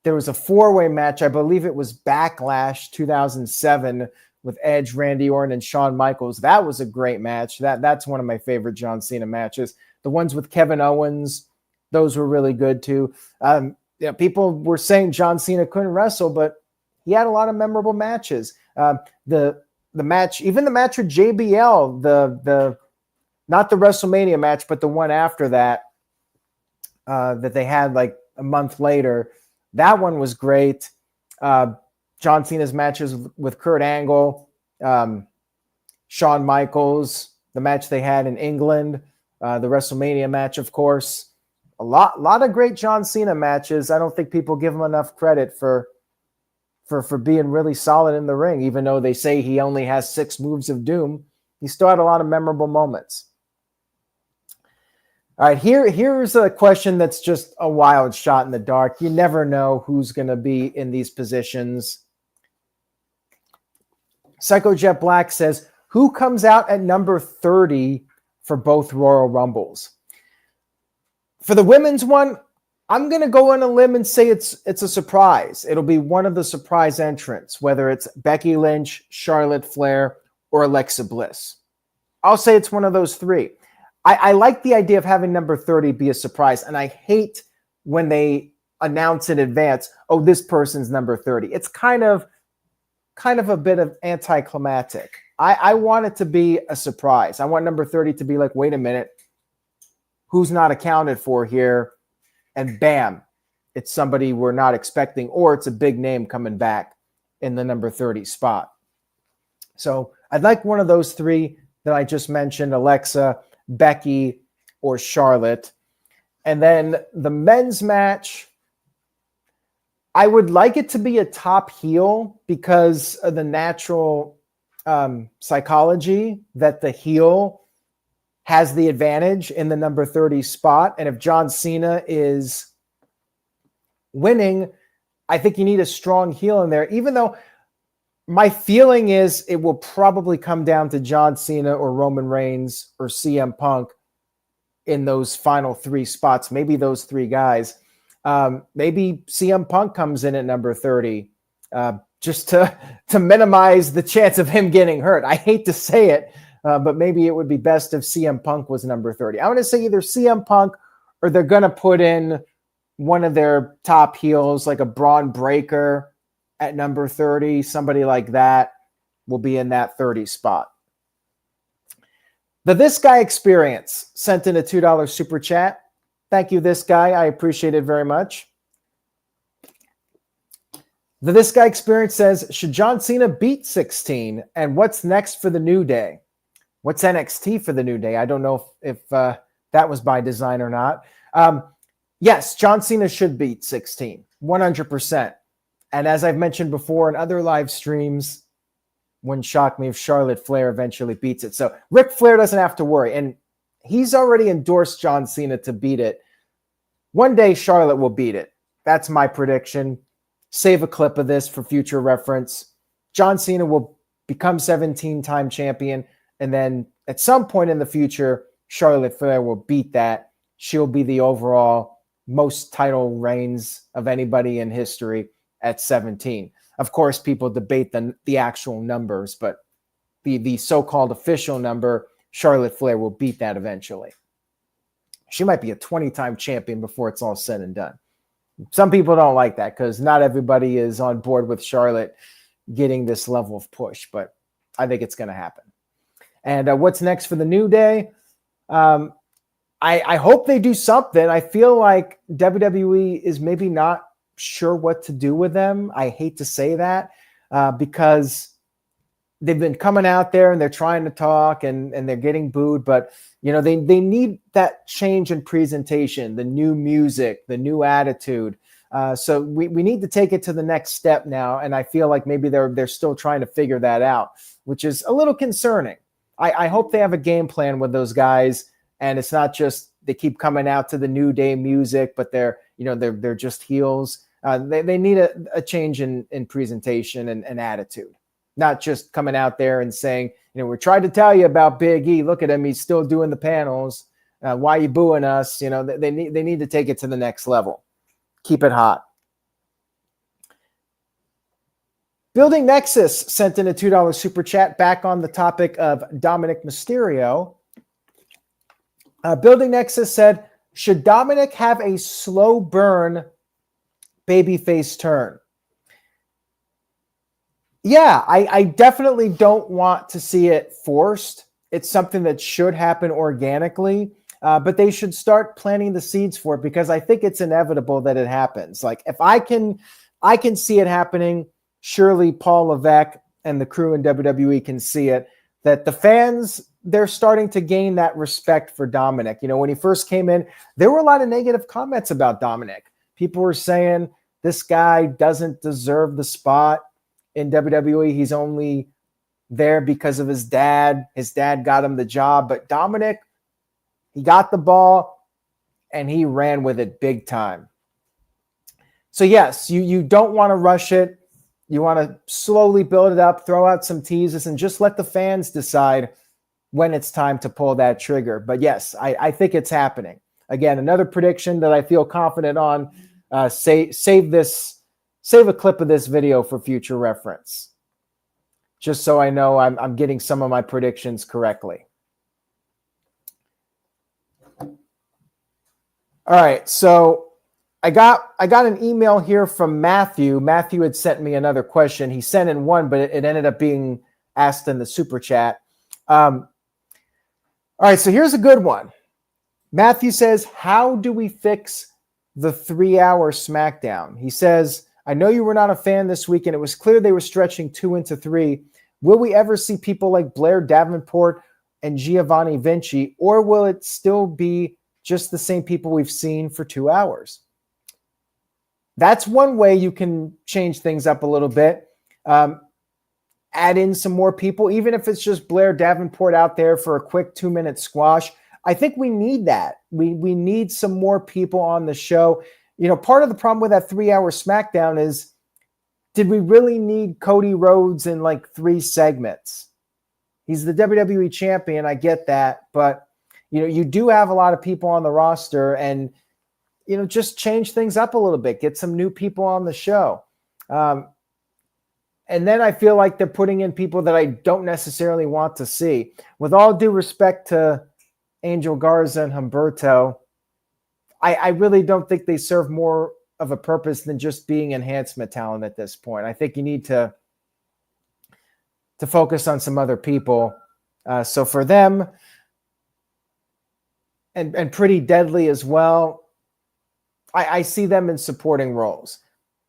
There was a four-way match. I believe it was Backlash 2007 with Edge, Randy Orton, and Shawn Michaels. That was a great match. That's one of my favorite John Cena matches. The ones with Kevin Owens, those were really good too. People were saying John Cena couldn't wrestle, but he had a lot of memorable matches. The match, even the match with JBL, the not the WrestleMania match, but the one after that, that they had like a month later, that one was great. John Cena's matches with Kurt Angle, Shawn Michaels, the match they had in England, the WrestleMania match, of course. A lot of great John Cena matches. I don't think people give him enough credit for being really solid in the ring, even though they say he only has 6 moves of doom. He still had a lot of memorable moments. All right, here's a question that's just a wild shot in the dark. You never know who's going to be in these positions. Psychojet Black says, who comes out at number 30 for both Royal Rumbles? For the women's one, I'm going to go on a limb and say it's a surprise. It'll be one of the surprise entrants, whether it's Becky Lynch, Charlotte Flair, or Alexa Bliss. I'll say it's one of those 3. I like the idea of having number 30 be a surprise, and I hate when they announce in advance, oh, this person's number 30. It's kind of a bit of anticlimactic. I want it to be a surprise. I want number 30 to be like, wait a minute, who's not accounted for here? And bam, it's somebody we're not expecting, or it's a big name coming back in the number 30 spot. So I'd like one of those 3 that I just mentioned, Alexa, Becky, or Charlotte. And then the men's match, I would like it to be a top heel because of the natural psychology that the heel has the advantage in the number 30 spot. And if John Cena is winning, I think you need a strong heel in there, even though my feeling is it will probably come down to John Cena or Roman Reigns or CM Punk in those final 3 spots, maybe those 3 guys. Maybe CM Punk comes in at number 30 just to minimize the chance of him getting hurt. I hate to say it, but maybe it would be best if CM Punk was number 30. I'm going to say either CM Punk or they're going to put in one of their top heels, like a Braun Breaker at number 30. Somebody like that will be in that 30 spot. The This Guy Experience sent in a $2 super chat. Thank you, This Guy. I appreciate it very much. The This Guy Experience says, should John Cena beat 16? And what's next for the New Day? What's NXT for the New Day? I don't know if that was by design or not. Yes, John Cena should beat 16, 100%. And as I've mentioned before in other live streams, wouldn't shock me if Charlotte Flair eventually beats it. So Ric Flair doesn't have to worry. And he's already endorsed John Cena to beat it One day Charlotte will beat it. That's my prediction. Save a clip of this for future reference. John Cena will become 17-time champion, and then at some point in the future, Charlotte Flair will beat that. She'll be the overall most title reigns of anybody in history at 17. Of course, people debate the actual numbers, but the so-called official number, Charlotte Flair will beat that eventually. She might be a 20-time champion before it's all said and done. Some people don't like that because not everybody is on board with Charlotte getting this level of push, but I think it's going to happen. And what's next for the New Day? I hope they do something. I feel like WWE is maybe not sure what to do with them. I hate to say that because they've been coming out there and they're trying to talk and they're getting booed, but they need that change in presentation, the new music, the new attitude. So we need to take it to the next step now. And I feel like maybe they're still trying to figure that out, which is a little concerning. I hope they have a game plan with those guys. And it's not just they keep coming out to the New Day music, but they're just heels. They need a change in presentation and attitude, not just coming out there and saying, we tried to tell you about Big E. Look at him; he's still doing the panels. Why are you booing us? They need to take it to the next level. Keep it hot. Building Nexus sent in a $2 super chat back on the topic of Dominic Mysterio. Building Nexus said, should Dominic have a slow burn babyface turn? Yeah, I definitely don't want to see it forced. It's something that should happen organically, but they should start planting the seeds for it because I think it's inevitable that it happens. Like if I can see it happening, surely Paul Levesque and the crew in WWE can see it, that the fans, they're starting to gain that respect for Dominic. When he first came in, there were a lot of negative comments about Dominic. People were saying this guy doesn't deserve the spot in WWE. He's only there because of his dad. His dad got him the job, but Dominic, he got the ball and he ran with it big time. So yes, you don't want to rush it. You want to slowly build it up, throw out some teases, and just let the fans decide when it's time to pull that trigger. But yes, I think it's happening. Again, another prediction that I feel confident on. Save a clip of this video for future reference, just so I know I'm getting some of my predictions correctly. All right, so I got an email here from Matthew. Matthew had sent me another question. He sent in one, but it ended up being asked in the super chat. All right, so here's a good one. Matthew says, how do we fix the 3-hour SmackDown? He says, I know you were not a fan this week, and it was clear they were stretching 2 into 3. Will we ever see people like Blair Davenport and Giovanni Vinci, or will it still be just the same people we've seen for 2 hours? That's one way you can change things up a little bit. Add in some more people, even if it's just Blair Davenport out there for a quick 2-minute squash. I think we need that. We need some more people on the show. Part of the problem with that 3-hour SmackDown is, did we really need Cody Rhodes in like 3 segments? He's the WWE champion. I get that. But, you do have a lot of people on the roster and, just change things up a little bit. Get some new people on the show. And then I feel like they're putting in people that I don't necessarily want to see. With all due respect to Angel Garza and Humberto, I really don't think they serve more of a purpose than just being enhancement talent at this point. I think you need to focus on some other people. So for them, and Pretty Deadly as well, I see them in supporting roles.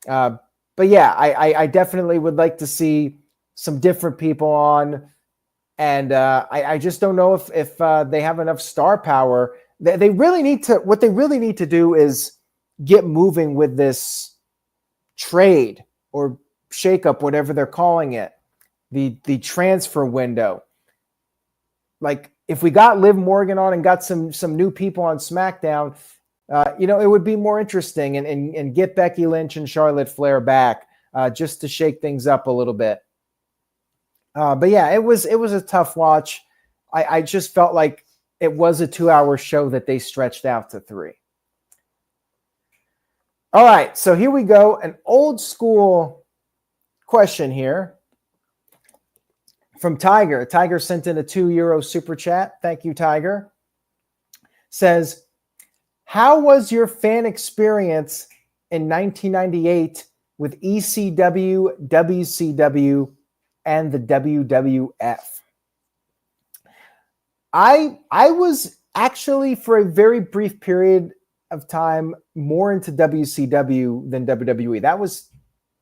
But yeah, I definitely would like to see some different people on. And I just don't know if they have enough star power. They really need to. What they really need to do is get moving with this trade or shakeup, whatever they're calling it, the transfer window. Like if we got Liv Morgan on and got some new people on SmackDown, it would be more interesting and get Becky Lynch and Charlotte Flair back just to shake things up a little bit. But yeah, it was a tough watch. I just felt like it was a 2-hour show that they stretched out to 3. All right, so here we go. An old school question here from Tiger. Tiger sent in a €2 super chat. Thank you, Tiger. Says, how was your fan experience in 1998 with ECW, WCW, and the WWF? I was actually, for a very brief period of time, more into WCW than WWE. That was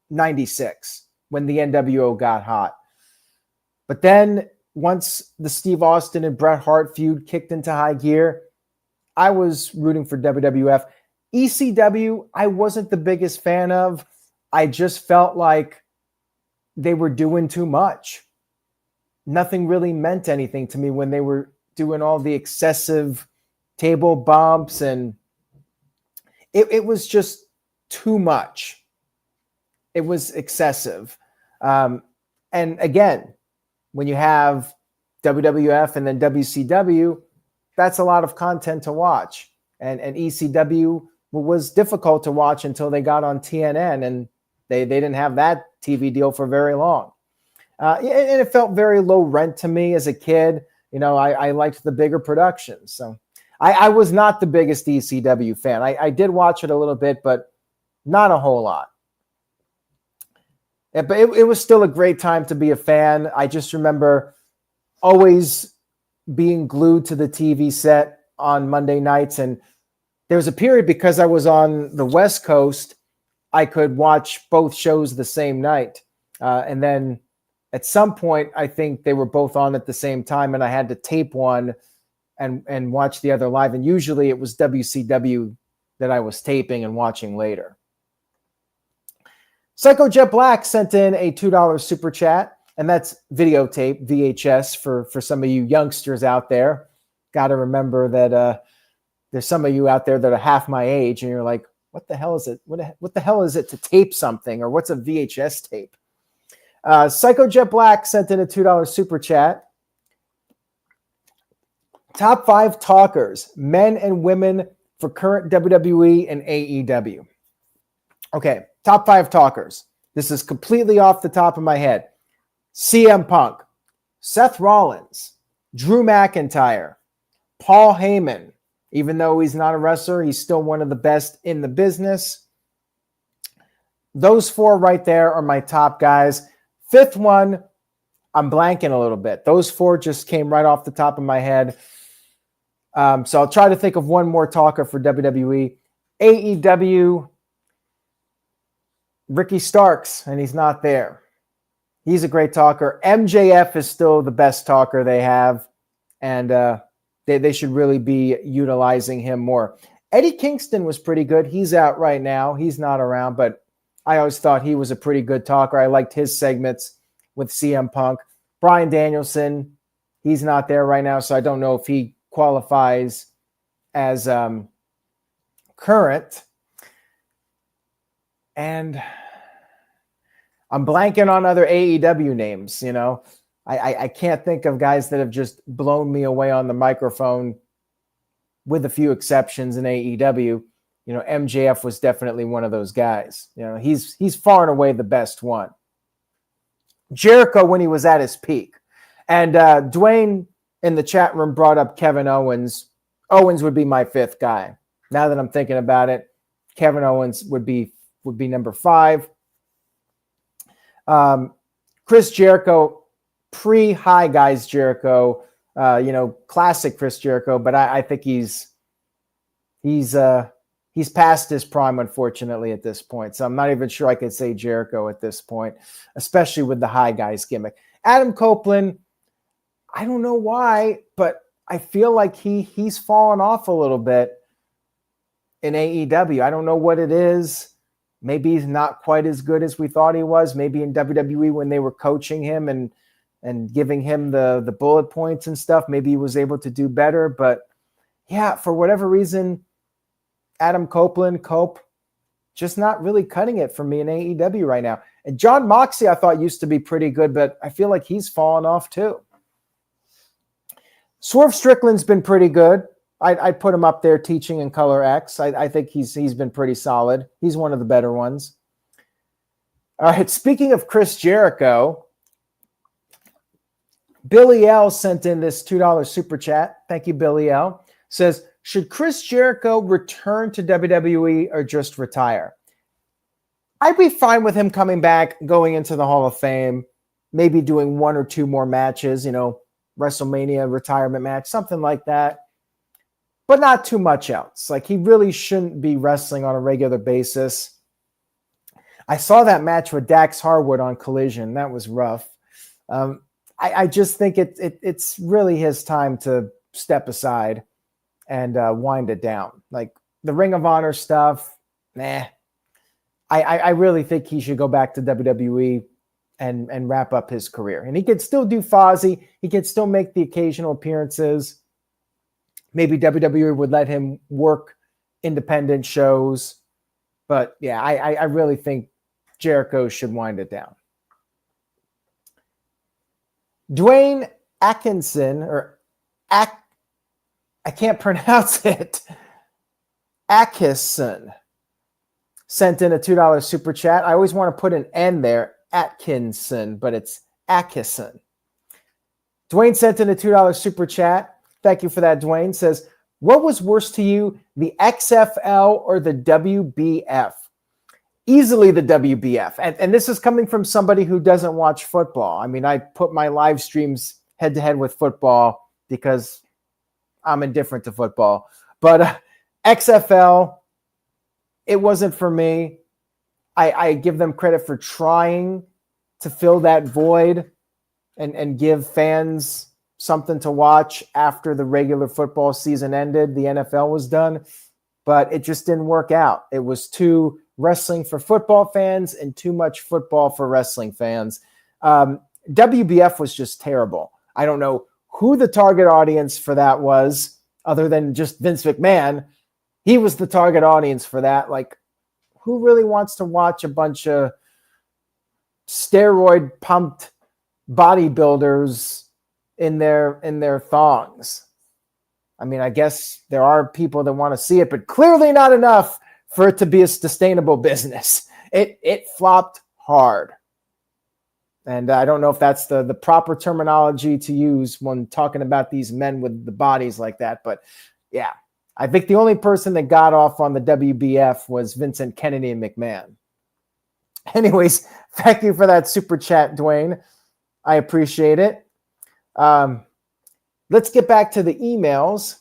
96 when the NWO got hot. But then once the Steve Austin and Bret Hart feud kicked into high gear, I was rooting for WWF. ECW, I wasn't the biggest fan of. I just felt like they were doing too much. Nothing really meant anything to me when they were doing all the excessive table bumps, and it was just too much. It was excessive. And again, when you have WWF and then WCW, that's a lot of content to watch. And ECW was difficult to watch until they got on TNN, and they didn't have that TV deal for very long. And it felt very low rent to me as a kid. I liked the bigger productions. So I was not the biggest ECW fan. I did watch it a little bit, but not a whole lot. Yeah, but it was still a great time to be a fan. I just remember always being glued to the TV set on Monday nights. And there was a period, because I was on the West Coast, I could watch both shows the same night. And then at some point, I think they were both on at the same time, and I had to tape one and watch the other live. And usually it was WCW that I was taping and watching later. Psycho Jet Black sent in a $2 super chat, and that's videotape, VHS, for some of you youngsters out there. Got to remember that there's some of you out there that are half my age, and you're like, what the hell is it? What the hell is it to tape something, or what's a VHS tape? Psycho Jet Black sent in a $2 super chat. Top 5 talkers, men and women, for current WWE and AEW. Okay, top 5 talkers. This is completely off the top of my head. CM Punk, Seth Rollins, Drew McIntyre, Paul Heyman. Even though he's not a wrestler, he's still one of the best in the business. Those 4 right there are my top guys. 5th one, I'm blanking a little bit. Those 4 just came right off the top of my head. So I'll try to think of one more talker for WWE. AEW, Ricky Starks, and he's not there. He's a great talker. MJF is still the best talker they have, and they should really be utilizing him more. Eddie Kingston was pretty good. He's out right now. He's not around, but I always thought he was a pretty good talker. I liked his segments with CM Punk. Bryan Danielson, he's not there right now, so I don't know if he qualifies as current. And I'm blanking on other AEW names, I can't think of guys that have just blown me away on the microphone, with a few exceptions in AEW. MJF was definitely one of those guys. He's far and away the best one. Jericho when he was at his peak. And Dwayne in the chat room brought up Kevin Owens. Owens would be my 5th guy. Now that I'm thinking about it, Kevin Owens would be number 5. Chris Jericho, pre-High Guys Jericho, classic Chris Jericho, but I think he's past his prime, unfortunately, at this point. So I'm not even sure I could say Jericho at this point, especially with the High Guys gimmick. Adam Copeland, I don't know why, but I feel like he's fallen off a little bit in AEW. I don't know what it is. Maybe he's not quite as good as we thought he was. Maybe in WWE when they were coaching him and giving him the bullet points and stuff, maybe he was able to do better. But yeah, for whatever reason, Adam Copeland, just not really cutting it for me in AEW right now. And John Moxley, I thought used to be pretty good, but I feel like he's fallen off too. Swerve Strickland's been pretty good. I'd put him up there teaching in Color X. I think he's been pretty solid. He's one of the better ones. All right, speaking of Chris Jericho, Billy L sent in this $2 super chat. Thank you, Billy L. Says, should Chris Jericho return to WWE or just retire? I'd be fine with him coming back, going into the Hall of Fame, maybe doing 1 or 2 more matches, WrestleMania retirement match, something like that. But not too much else. Like, he really shouldn't be wrestling on a regular basis. I saw that match with Dax Harwood on Collision. That was rough. I just think it's really his time to step aside and wind it down. Like, the Ring of Honor stuff, nah. I really think he should go back to WWE and wrap up his career. And he could still do Fozzy. He could still make the occasional appearances. Maybe WWE would let him work independent shows. But yeah, I really think Jericho should wind it down. Dwayne Atkinson, I can't pronounce it, Atkinson, sent in a $2 super chat. I always want to put an N there, Atkinson, but it's Atkinson. Dwayne sent in a $2 super chat. Thank you for that, Dwayne. Says, what was worse to you, the XFL or the WBF? Easily the WBF. And this is coming from somebody who doesn't watch football. I mean, I put my live streams head-to-head with football because I'm indifferent to football. But XFL, it wasn't for me. I give them credit for trying to fill that void and give fans something to watch after the regular football season ended. The NFL was done, but it just didn't work out. It was too wrestling for football fans and too much football for wrestling fans. WBF was just terrible. I don't know who the target audience for that was other than just Vince McMahon. He was the target audience for that. Like, who really wants to watch a bunch of steroid pumped bodybuilders in their thongs? I mean, I guess there are people that want to see it, but clearly not enough for it to be a sustainable business. It flopped hard. And I don't know if that's the proper terminology to use when talking about these men with the bodies like that. But yeah, I think the only person that got off on the WBF was Vincent Kennedy and McMahon. Anyways, thank you for that super chat, Dwayne. I appreciate it. Let's get back to the emails.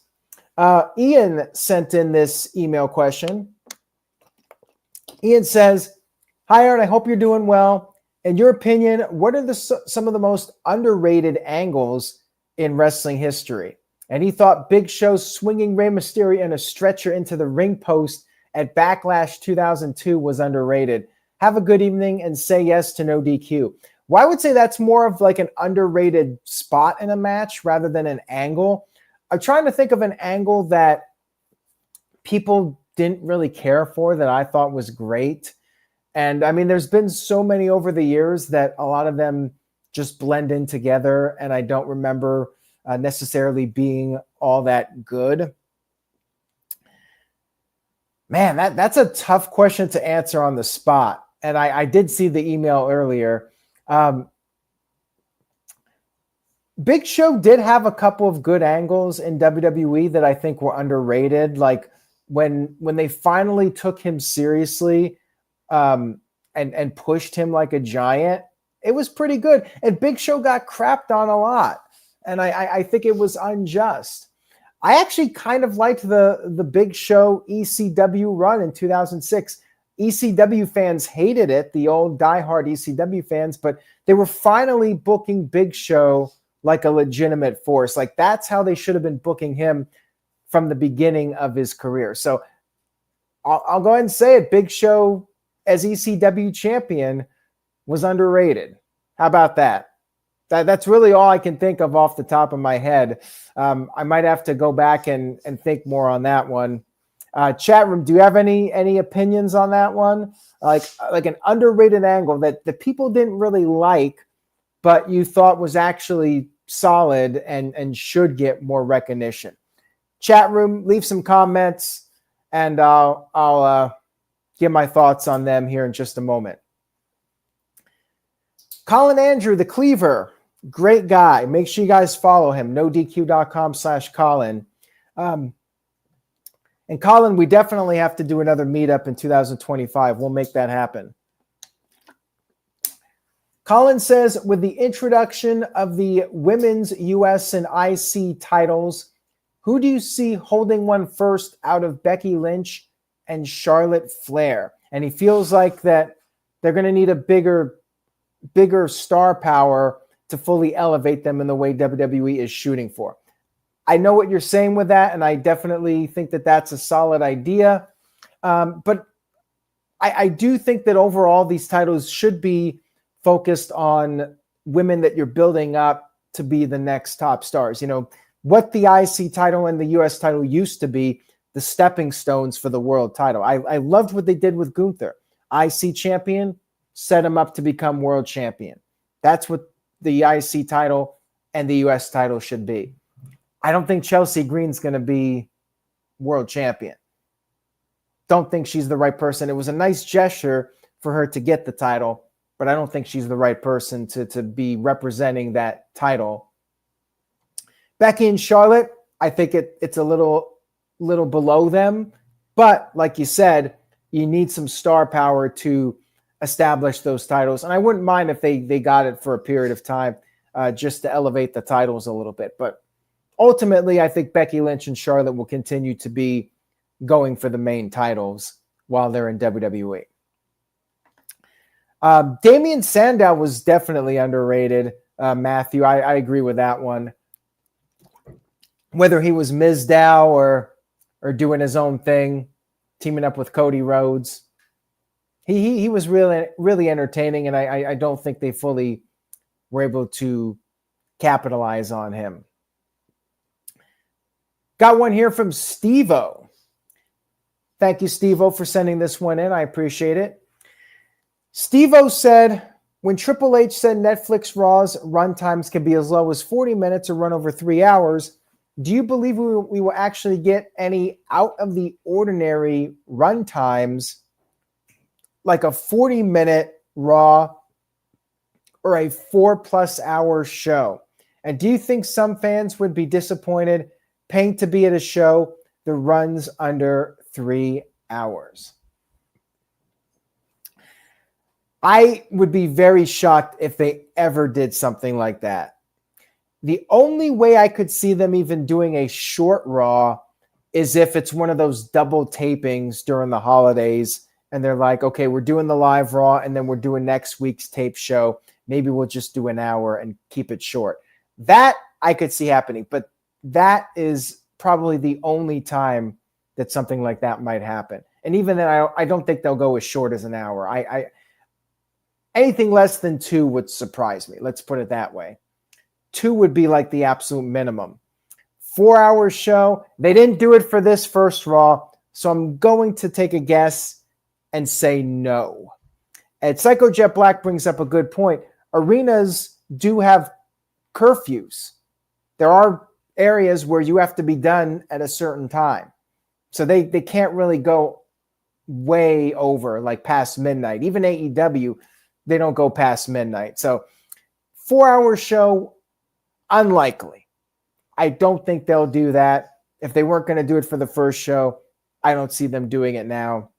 Ian sent in this email question. Ian says, hi, Aaron, I hope you're doing well. In your opinion, what are some of the most underrated angles in wrestling history? And he thought Big Show swinging Rey Mysterio in a stretcher into the ring post at Backlash 2002 was underrated. Have a good evening and say yes to no DQ. Well, I would say that's more of like an underrated spot in a match rather than an angle. I'm trying to think of an angle that people didn't really care for that I thought was great. And I mean, there's been so many over the years that a lot of them just blend in together, and I don't remember necessarily being all that good. Man, that's a tough question to answer on the spot. And I did see the email earlier. Big Show did have a couple of good angles in WWE that I think were underrated. Like when they finally took him seriously and pushed him like a giant, it was pretty good. And Big Show got crapped on a lot. And I think it was unjust. I actually kind of liked the Big Show ECW run in 2006. ECW fans hated it, the old diehard ECW fans, but they were finally booking Big Show like a legitimate force. Like, that's how they should have been booking him from the beginning of his career. So I'll go ahead and say it. Big Show as ECW champion was underrated. How about that? That's really all I can think of off the top of my head. I might have to go back and think more on that one. Chat room, do you have any opinions on that one? Like an underrated angle that the people didn't really like, but you thought was actually solid and should get more recognition. Chat room, leave some comments, and I'll give my thoughts on them here in just a moment. Colin Andrew, the Cleaver, great guy. Make sure you guys follow him, NoDQ.com/Colin. And Colin, we definitely have to do another meetup in 2025. We'll make that happen. Colin says, with the introduction of the women's US and IC titles, who do you see holding one first out of Becky Lynch and Charlotte Flair? And he feels like that they're going to need a bigger star power to fully elevate them in the way WWE is shooting for. I know what you're saying with that, and I definitely think that that's a solid idea. But I do think that overall these titles should be focused on women that you're building up to be the next top stars. You know, what the IC title and the US title used to be, the stepping stones for the world title. I loved what they did with Gunther. IC champion, set him up to become world champion. That's what the IC title and the US title should be. I don't think Chelsea Green's going to be world champion. Don't think she's the right person. It was a nice gesture for her to get the title, but I don't think she's the right person to be representing that title. Becky and Charlotte, I think it's a little below them, but like you said, you need some star power to establish those titles. And I wouldn't mind if they got it for a period of time just to elevate the titles a little bit. But ultimately, I think Becky Lynch and Charlotte will continue to be going for the main titles while they're in WWE. Damian Sandow was definitely underrated, Matthew. I agree with that one. Whether he was Mizdow or doing his own thing, teaming up with Cody Rhodes, he was really entertaining, and I don't think they fully were able to capitalize on him. Got one here from Steve-O. Thank you, Steve-O, for sending this one in. I appreciate it. Steve-O said, when Triple H said Netflix Raw's run times can be as low as 40 minutes or run over 3 hours, do you believe we will actually get any out-of-the-ordinary run times, like a 40-minute Raw or a 4+ hour show? And do you think some fans would be disappointed paying to be at a show that runs under 3 hours? I would be very shocked if they ever did something like that. The only way I could see them even doing a short Raw is if it's one of those double tapings during the holidays and they're like, okay, we're doing the live Raw and then we're doing next week's tape show. Maybe we'll just do an hour and keep it short. That I could see happening, but that is probably the only time that something like that might happen. And even then, I don't think they'll go as short as an hour. Anything less than 2 would surprise me. Let's put it that way. 2 would be like the absolute minimum. 4-hour show. They didn't do it for this first Raw, so I'm going to take a guess and say no. And Psycho Jet Black brings up a good point. Arenas do have curfews. There are areas where you have to be done at a certain time. So they can't really go way over, like past midnight. Even AEW, they don't go past midnight. So 4-hour show, unlikely. I don't think they'll do that. If they weren't going to do it for the first show, I don't see them doing it now.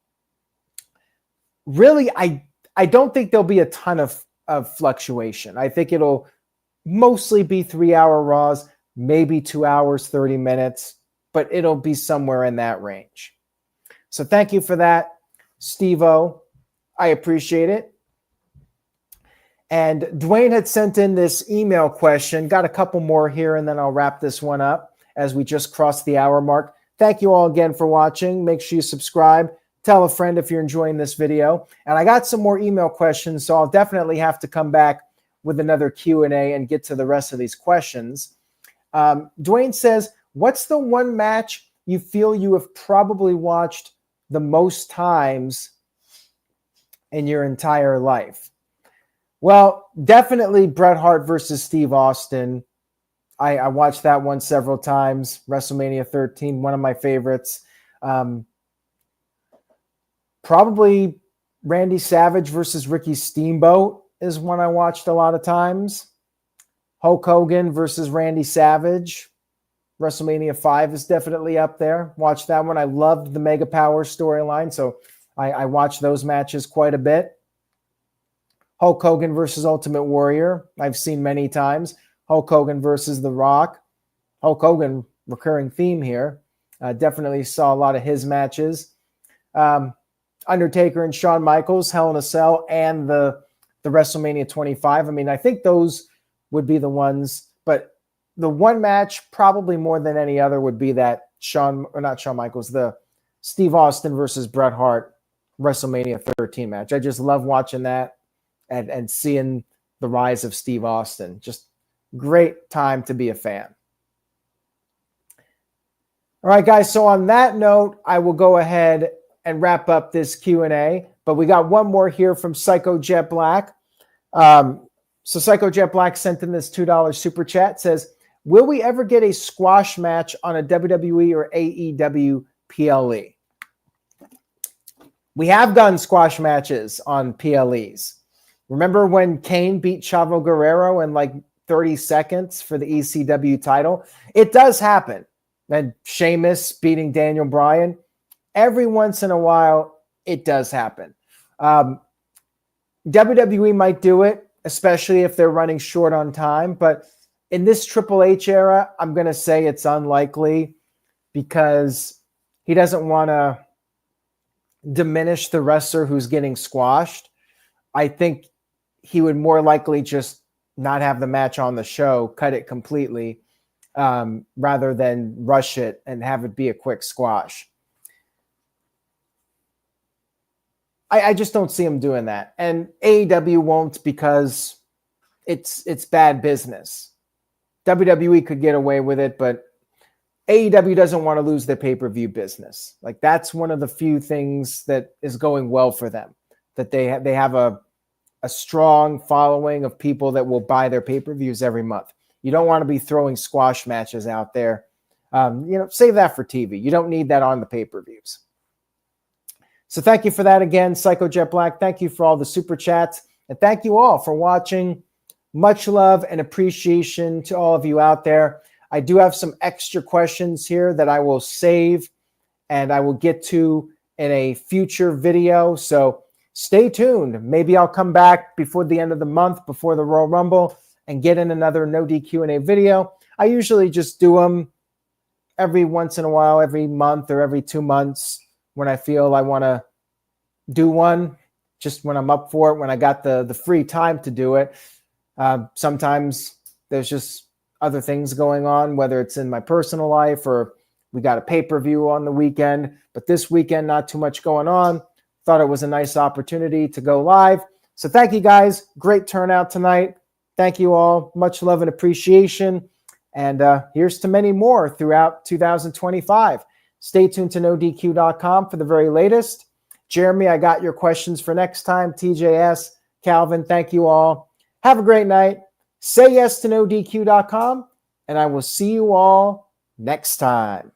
Really, I don't think there'll be a ton of fluctuation. I think it'll mostly be 3-hour Raws, maybe 2 hours, 30 minutes, but it'll be somewhere in that range. So thank you for that, Steve-O. I appreciate it. And Dwayne had sent in this email question. Got a couple more here, and then I'll wrap this one up as we just crossed the hour mark. Thank you all again for watching. Make sure you subscribe. Tell a friend if you're enjoying this video. And I got some more email questions, so I'll definitely have to come back with another Q&A and get to the rest of these questions. Dwayne says, what's the one match you feel you have probably watched the most times in your entire life? Well, definitely Bret Hart versus Steve Austin. I watched that one several times. WrestleMania 13, one of my favorites. Probably Randy Savage versus Ricky Steamboat is one I watched a lot of times. Hulk Hogan versus Randy Savage. WrestleMania 5 is definitely up there. Watched that one. I loved the Mega Power storyline, so I watched those matches quite a bit. Hulk Hogan versus Ultimate Warrior, I've seen many times. Hulk Hogan versus The Rock. Hulk Hogan, recurring theme here. Definitely saw a lot of his matches. Undertaker and Shawn Michaels, Hell in a Cell, and the WrestleMania 25. I mean, I think those would be the ones, but the one match probably more than any other would be that the Steve Austin versus Bret Hart WrestleMania 13 match. I just love watching that and seeing the rise of Steve Austin. Just great time to be a fan. All right, guys. So on that note, I will go ahead and wrap up this Q&A. But we got one more here from Psycho Jet Black. So Psycho Jet Black sent in this $2 super chat. Says, will we ever get a squash match on a WWE or AEW PLE? We have done squash matches on PLEs. Remember when Kane beat Chavo Guerrero in like 30 seconds for the ECW title? It does happen. And Sheamus beating Daniel Bryan. Every once in a while, it does happen. WWE might do it, especially if they're running short on time. But in this Triple H era, I'm going to say it's unlikely because he doesn't want to diminish the wrestler who's getting squashed. I think he would more likely just not have the match on the show, cut it completely, rather than rush it and have it be a quick squash. I just don't see him doing that. And AEW won't because it's bad business. WWE could get away with it, but AEW doesn't want to lose their pay-per-view business. Like, that's one of the few things that is going well for them, that they have a strong following of people that will buy their pay-per-views every month. You don't want to be throwing squash matches out there. Save that for TV. You don't need that on the pay-per-views. So thank you for that again, Psycho Jet Black. Thank you for all the super chats. And thank you all for watching. Much love and appreciation to all of you out there. I do have some extra questions here that I will save and I will get to in a future video. So stay tuned. Maybe I'll come back before the end of the month, before the Royal Rumble, and get in another NoDQ&A video. I usually just do them every once in a while, every month or every 2 months, when I feel I want to do one, just when I'm up for it, when I got the free time to do it. Sometimes there's just other things going on, whether it's in my personal life or we got a pay-per-view on the weekend. But this weekend, not too much going on. Thought it was a nice opportunity to go live. So thank you guys. Great turnout tonight. Thank you all. Much love and appreciation. And here's to many more throughout 2025. Stay tuned to NoDQ.com for the very latest. Jeremy, I got your questions for next time. TJS, Calvin, thank you all. Have a great night. Say yes to NoDQ.com, and I will see you all next time.